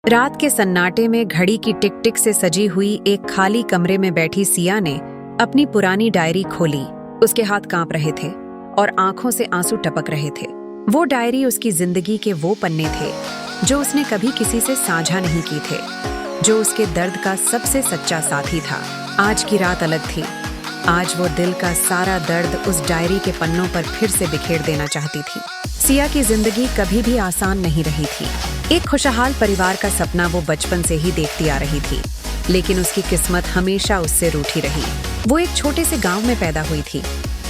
रात के सन्नाटे में घड़ी की टिक टिक से सजी हुई एक खाली कमरे में बैठी सिया ने अपनी पुरानी डायरी खोली। उसके हाथ कांप रहे थे और आंखों से आंसू टपक रहे थे। वो डायरी उसकी जिंदगी के वो पन्ने थे जो उसने कभी किसी से साझा नहीं की थे, जो उसके दर्द का सबसे सच्चा साथी था। आज की रात अलग थी। आज वो दिल का सारा दर्द उस डायरी के पन्नों पर फिर से बिखेर देना चाहती थी। सिया की जिंदगी कभी भी आसान नहीं रही थी। एक खुशहाल परिवार का सपना वो बचपन से ही देखती आ रही थी, लेकिन उसकी किस्मत हमेशा उससे रूठी रही। वो एक छोटे से गांव में पैदा हुई थी,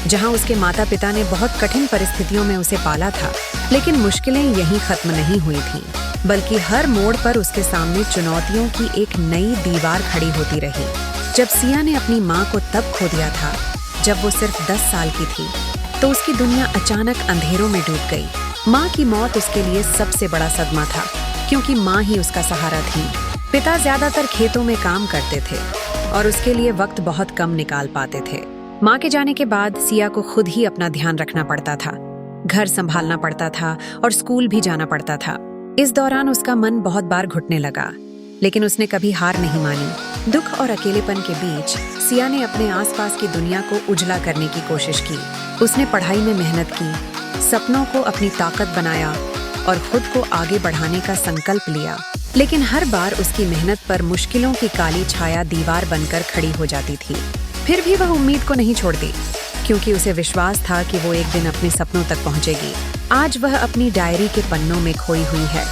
जहां उसके माता पिता ने बहुत कठिन परिस्थितियों में उसे पाला था। लेकिन मुश्किलें यहीं खत्म नहीं हुई थीं, बल्कि हर मोड़ पर उसके सामने चुनौतियों की एक नई दीवार खड़ी होती रही। जब सिया ने अपनी माँ को तब खो दिया था जब वो सिर्फ 10 साल की थी, तो उसकी दुनिया अचानक अंधेरों में डूब गई। माँ की मौत उसके लिए सबसे बड़ा सदमा था, क्योंकि माँ ही उसका सहारा थी। पिता ज्यादातर खेतों में काम करते थे और उसके लिए वक्त बहुत कम निकाल पाते थे। माँ के जाने के बाद सिया को खुद ही अपना ध्यान रखना पड़ता था, घर संभालना पड़ता था और स्कूल भी जाना पड़ता था। इस दौरान उसका मन बहुत बार घुटने लगा, लेकिन उसने कभी हार नहीं मानी। दुख और अकेलेपन के बीच सिया ने अपने आसपास की दुनिया को उजला करने की कोशिश की। उसने पढ़ाई में मेहनत की, सपनों को अपनी ताकत बनाया और खुद को आगे बढ़ाने का संकल्प लिया। लेकिन हर बार उसकी मेहनत पर मुश्किलों की काली छाया दीवार बनकर खड़ी हो जाती थी। फिर भी वह उम्मीद को नहीं छोड़ती, क्योंकि उसे विश्वास था कि वो एक दिन अपने सपनों तक पहुंचेगी। आज वह अपनी डायरी के पन्नों में खोई हुई है,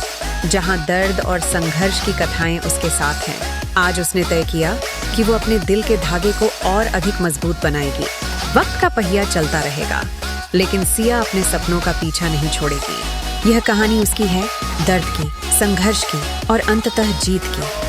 जहां दर्द और संघर्ष की कथाएं उसके साथ हैं। आज उसने तय किया कि वो अपने दिल के धागे को और अधिक मजबूत बनाएगी। वक्त का पहिया चलता रहेगा, लेकिन सिया अपने सपनों का पीछा नहीं छोड़ेगी। यह कहानी उसकी है, दर्द की, संघर्ष की और अंततः जीत की।